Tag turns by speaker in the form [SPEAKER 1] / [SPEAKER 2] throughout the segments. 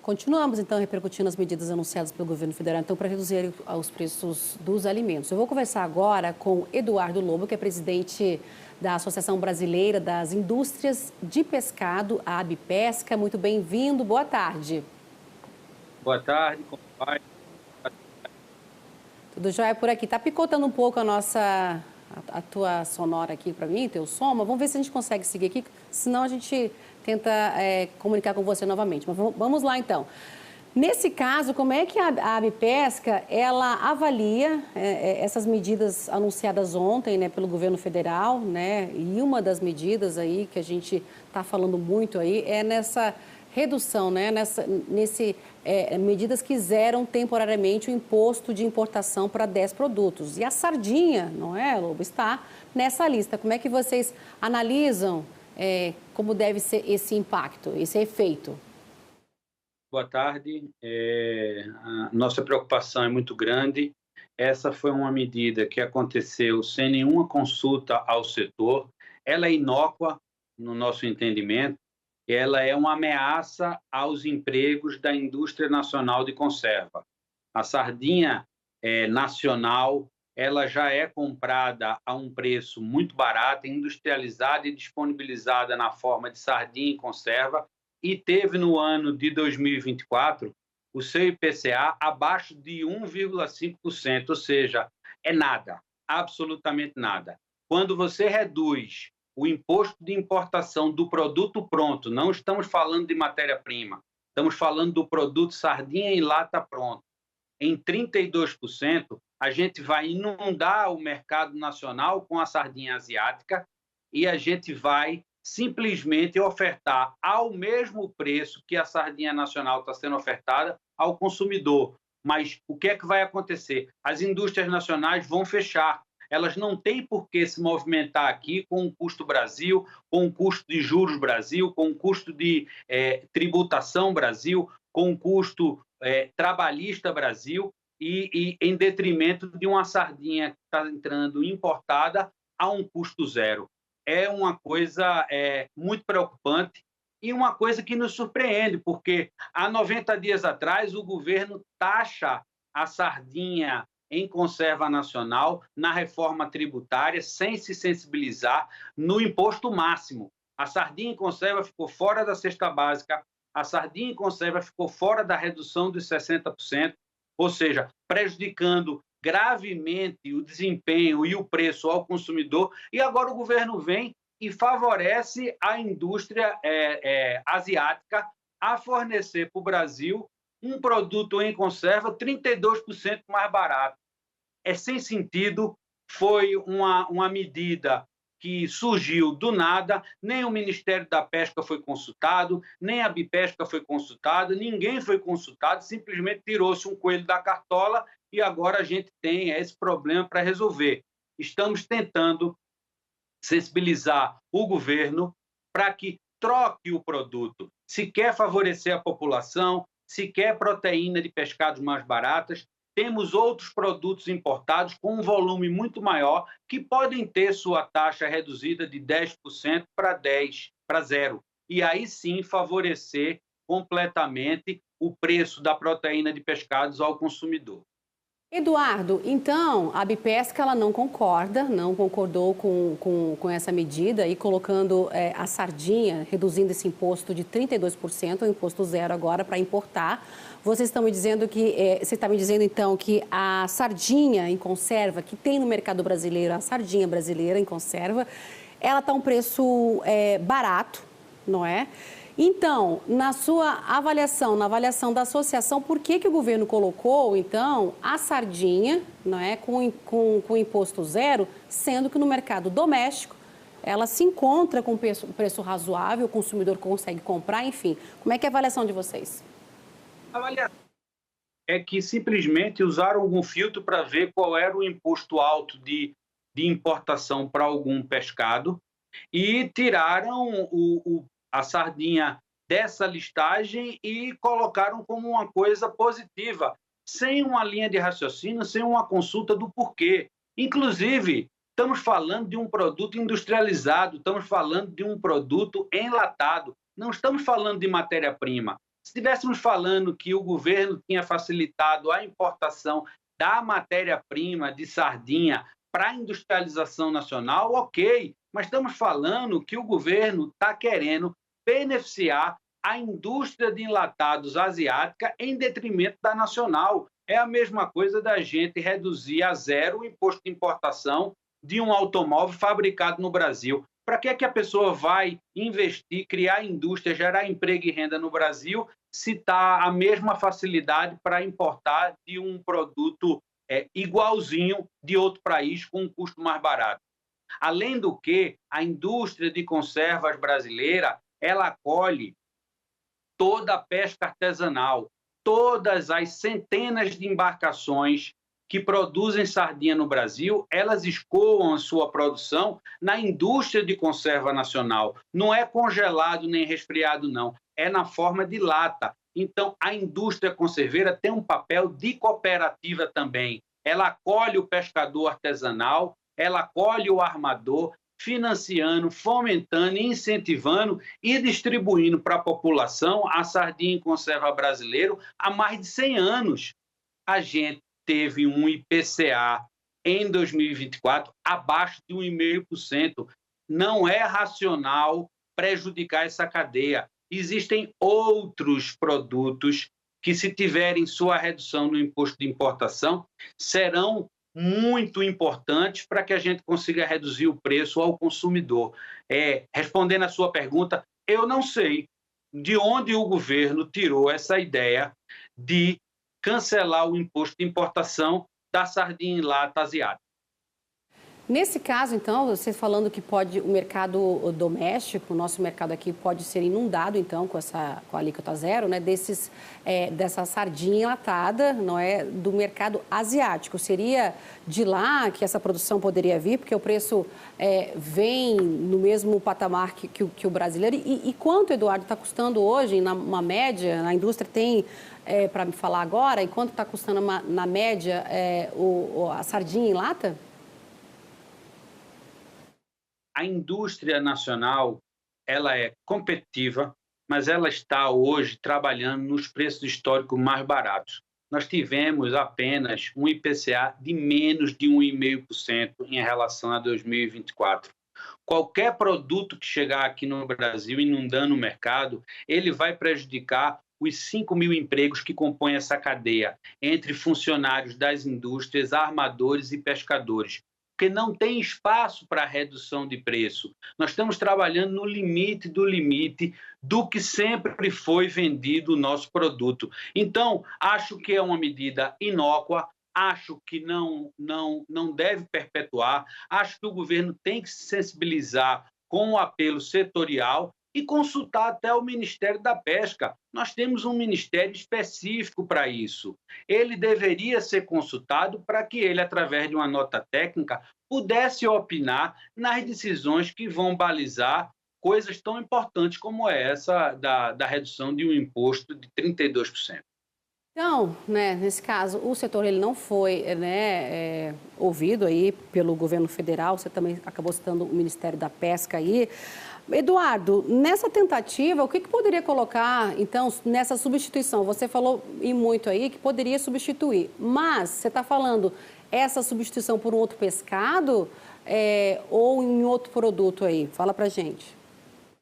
[SPEAKER 1] Continuamos, então, repercutindo as medidas anunciadas pelo governo federal, então, para reduzir os preços dos alimentos. Eu vou conversar agora com Eduardo Lobo, que é presidente da Associação Brasileira das Indústrias de Pescado, a ABPesca. Muito bem-vindo, boa tarde.
[SPEAKER 2] Boa tarde, como vai?
[SPEAKER 1] Tudo jóia por aqui. Está picotando um pouco a tua sonora aqui para mim, teu som, mas vamos ver se a gente consegue seguir aqui, senão a gente tenta comunicar com você novamente. Mas vamos lá, então. Nesse caso, como é que a ABPesca, ela avalia essas medidas anunciadas ontem, né, pelo governo federal, né? E uma das medidas aí que a gente está falando muito aí é nessa redução, né, medidas que zeram temporariamente o imposto de importação para 10 produtos. E a sardinha, não é, Lobo, está nessa lista. Como é que vocês analisam como deve ser esse impacto, esse efeito?
[SPEAKER 2] Boa tarde. A nossa preocupação é muito grande. Essa foi uma medida que aconteceu sem nenhuma consulta ao setor. Ela é inócua, no nosso entendimento. Ela é uma ameaça aos empregos da indústria nacional de conserva. A sardinha nacional, ela já é comprada a um preço muito barato, industrializada e disponibilizada na forma de sardinha em conserva, e teve no ano de 2024 o seu IPCA abaixo de 1,5%, ou seja, é nada, absolutamente nada. Quando você reduz o imposto de importação do produto pronto, não estamos falando de matéria-prima, estamos falando do produto sardinha em lata pronto, em 32%, a gente vai inundar o mercado nacional com a sardinha asiática e a gente vai simplesmente ofertar ao mesmo preço que a sardinha nacional está sendo ofertada ao consumidor. Mas o que é que vai acontecer? As indústrias nacionais vão fechar. Elas não têm por que se movimentar aqui com o custo Brasil, com o custo de juros Brasil, com o custo de tributação Brasil, com o custo trabalhista Brasil e em detrimento de uma sardinha que está entrando importada a um custo zero. É uma coisa muito preocupante e uma coisa que nos surpreende, porque há 90 dias atrás o governo taxa a sardinha em conserva nacional na reforma tributária sem se sensibilizar no imposto máximo. A sardinha em conserva ficou fora da cesta básica, a sardinha em conserva ficou fora da redução dos 60%, ou seja, prejudicando gravemente o desempenho e o preço ao consumidor, e agora o governo vem e favorece a indústria asiática a fornecer para o Brasil um produto em conserva 32% mais barato. É sem sentido, foi uma medida que surgiu do nada, nem o Ministério da Pesca foi consultado, nem a ABPesca foi consultada, ninguém foi consultado, simplesmente tirou-se um coelho da cartola e agora a gente tem esse problema para resolver. Estamos tentando sensibilizar o governo para que troque o produto. Se quer favorecer a população, se quer proteína de pescados mais baratas, temos outros produtos importados com um volume muito maior que podem ter sua taxa reduzida de 10% para zero. E aí sim favorecer completamente o preço da proteína de pescados ao consumidor.
[SPEAKER 1] Eduardo, então, a ABPesca ela não concordou com essa medida e colocando a sardinha, reduzindo esse imposto de 32%, o imposto zero agora para importar. Vocês estão me dizendo você está me dizendo então que a sardinha em conserva, que tem no mercado brasileiro, a sardinha brasileira em conserva, ela está a um preço barato, não é? Então, na sua avaliação, na avaliação da associação, por que o governo colocou, então, a sardinha, não é, com imposto zero, sendo que no mercado doméstico ela se encontra com preço razoável, o consumidor consegue comprar, enfim. Como é que é a avaliação de vocês?
[SPEAKER 2] A avaliação é que simplesmente usaram algum filtro para ver qual era o imposto alto de importação para algum pescado e tiraram a sardinha dessa listagem e colocaram como uma coisa positiva, sem uma linha de raciocínio, sem uma consulta do porquê. Inclusive, estamos falando de um produto industrializado, estamos falando de um produto enlatado, não estamos falando de matéria-prima. Se estivéssemos falando que o governo tinha facilitado a importação da matéria-prima de sardinha para a industrialização nacional, ok, mas estamos falando que o governo está querendo beneficiar a indústria de enlatados asiática em detrimento da nacional. É a mesma coisa da gente reduzir a zero o imposto de importação de um automóvel fabricado no Brasil. Para que é que a pessoa vai investir, criar indústria, gerar emprego e renda no Brasil, se está a mesma facilidade para importar de um produto igualzinho de outro país com um custo mais barato? Além do que, a indústria de conservas brasileira, ela acolhe toda a pesca artesanal, todas as centenas de embarcações que produzem sardinha no Brasil, elas escoam a sua produção na indústria de conserva nacional. Não é congelado nem resfriado, não. É na forma de lata. Então, a indústria conserveira tem um papel de cooperativa também. Ela acolhe o pescador artesanal, ela acolhe o armador, financiando, fomentando, incentivando e distribuindo para a população a sardinha em conserva brasileiro há mais de 100 anos. A gente teve um IPCA em 2024 abaixo de 1,5%. Não é racional prejudicar essa cadeia. Existem outros produtos que, se tiverem sua redução no imposto de importação, serão muito importantes para que a gente consiga reduzir o preço ao consumidor. Respondendo à sua pergunta, eu não sei de onde o governo tirou essa ideia de cancelar o imposto de importação da sardinha em lata asiática.
[SPEAKER 1] Nesse caso, então, você falando que pode o mercado doméstico, o nosso mercado aqui pode ser inundado, então, com a alíquota zero, né, dessa sardinha enlatada, não é, do mercado asiático. Seria de lá que essa produção poderia vir, porque o preço vem no mesmo patamar que o brasileiro. E quanto, Eduardo, está custando hoje, uma média, a indústria tem, para me falar agora, e quanto está custando na média a sardinha em lata?
[SPEAKER 2] A indústria nacional, ela é competitiva, mas ela está hoje trabalhando nos preços históricos mais baratos. Nós tivemos apenas um IPCA de menos de 1,5% em relação a 2024. Qualquer produto que chegar aqui no Brasil inundando o mercado, ele vai prejudicar os 5 mil empregos que compõem essa cadeia, entre funcionários das indústrias, armadores e pescadores, porque não tem espaço para redução de preço. Nós estamos trabalhando no limite do que sempre foi vendido o nosso produto. Então, acho que é uma medida inócua, acho que não deve perpetuar, acho que o governo tem que se sensibilizar com o apelo setorial e consultar até o Ministério da Pesca. Nós temos um ministério específico para isso. Ele deveria ser consultado para que ele, através de uma nota técnica, pudesse opinar nas decisões que vão balizar coisas tão importantes como essa da redução de um imposto de 32%.
[SPEAKER 1] Então, né, nesse caso, o setor ele não foi ouvido aí pelo governo federal, você também acabou citando o Ministério da Pesca aí. Eduardo, nessa tentativa, o que poderia colocar, então, nessa substituição? Você falou e muito aí que poderia substituir, mas você está falando essa substituição por um outro pescado ou em outro produto aí? Fala pra gente.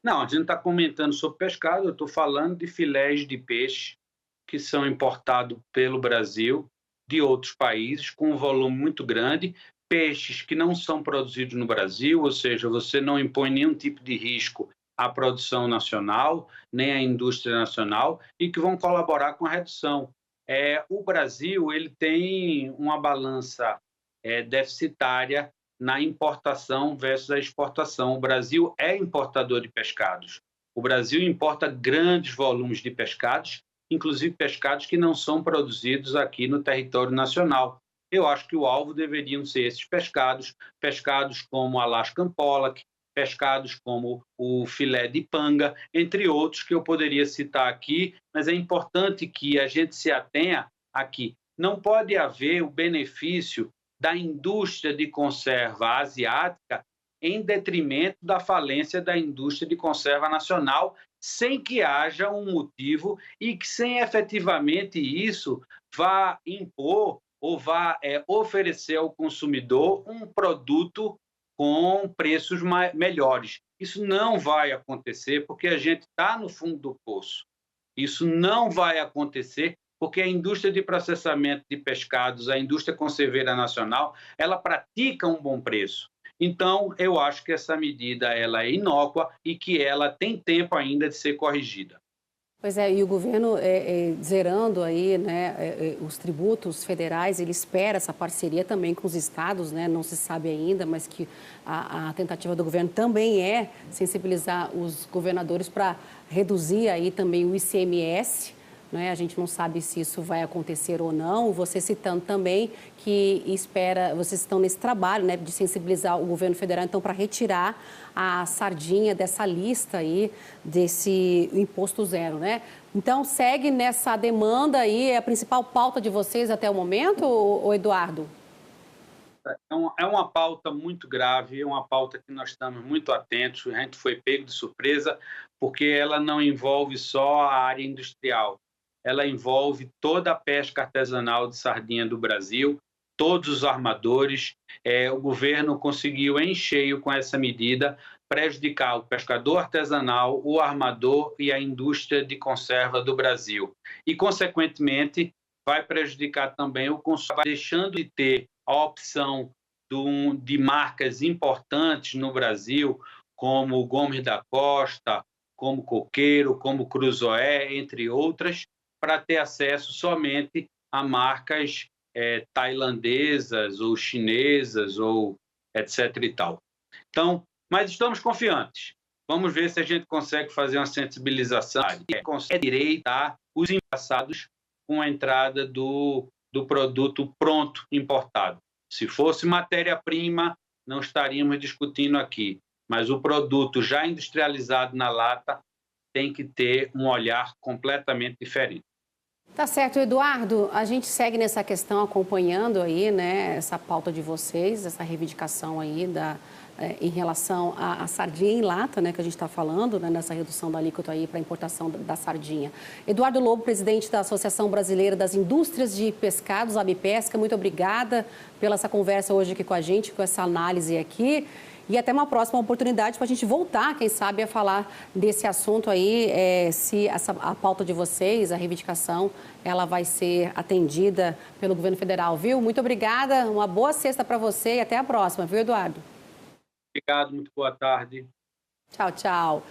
[SPEAKER 2] Não, a gente não está comentando sobre pescado, eu estou falando de filés de peixe que são importados pelo Brasil, de outros países, com um volume muito grande, peixes que não são produzidos no Brasil, ou seja, você não impõe nenhum tipo de risco à produção nacional, nem à indústria nacional, e que vão colaborar com a redução. O Brasil ele tem uma balança deficitária na importação versus a exportação. O Brasil é importador de pescados. O Brasil importa grandes volumes de pescados, inclusive pescados que não são produzidos aqui no território nacional. Eu acho que o alvo deveriam ser esses pescados, pescados como Alaskan pollock, pescados como o filé de panga, entre outros que eu poderia citar aqui, mas é importante que a gente se atenha aqui. Não pode haver o benefício da indústria de conserva asiática em detrimento da falência da indústria de conserva nacional, sem que haja um motivo e que sem efetivamente isso vá impor ou vá oferecer ao consumidor um produto com preços melhores. Isso não vai acontecer porque a gente está no fundo do poço. Isso não vai acontecer porque a indústria de processamento de pescados, a indústria conserveira nacional, ela pratica um bom preço. Então, eu acho que essa medida ela é inócua e que ela tem tempo ainda de ser corrigida.
[SPEAKER 1] Pois é, e o governo zerando aí, né, os tributos federais, ele espera essa parceria também com os estados, né, não se sabe ainda, mas que a tentativa do governo também é sensibilizar os governadores para reduzir aí também o ICMS, né? A gente não sabe se isso vai acontecer ou não. Você citando também que vocês estão nesse trabalho, né, de sensibilizar o governo federal, então, para retirar a sardinha dessa lista aí, desse imposto zero, né? Então, segue nessa demanda aí, é a principal pauta de vocês até o momento, ou Eduardo?
[SPEAKER 2] É uma pauta muito grave, é uma pauta que nós estamos muito atentos, a gente foi pego de surpresa, porque ela não envolve só a área industrial, ela envolve toda a pesca artesanal de sardinha do Brasil, todos os armadores. O governo conseguiu, em cheio com essa medida, prejudicar o pescador artesanal, o armador e a indústria de conserva do Brasil. E, consequentemente, vai prejudicar também o consumidor, deixando de ter a opção de marcas importantes no Brasil, como Gomes da Costa, como Coqueiro, como Cruzoé, entre outras, para ter acesso somente a marcas tailandesas ou chinesas ou etc. e tal. Então, mas estamos confiantes. Vamos ver se a gente consegue fazer uma sensibilização e consegue direitar os embaçados com a entrada do produto pronto importado. Se fosse matéria-prima, não estaríamos discutindo aqui, mas o produto já industrializado na lata tem que ter um olhar completamente diferente.
[SPEAKER 1] Tá certo, Eduardo. A gente segue nessa questão acompanhando aí, né, essa pauta de vocês, essa reivindicação aí em relação à sardinha em lata, né, que a gente está falando, né, nessa redução da alíquota aí para importação da sardinha. Eduardo Lobo, presidente da Associação Brasileira das Indústrias de Pescados, ABPesca, muito obrigada pela essa conversa hoje aqui com a gente, com essa análise aqui. E até uma próxima oportunidade para a gente voltar, quem sabe, a falar desse assunto aí, se a pauta de vocês, a reivindicação, ela vai ser atendida pelo governo federal, viu? Muito obrigada, uma boa sexta para você e até a próxima, viu, Eduardo?
[SPEAKER 2] Obrigado, muito boa tarde.
[SPEAKER 1] Tchau, tchau.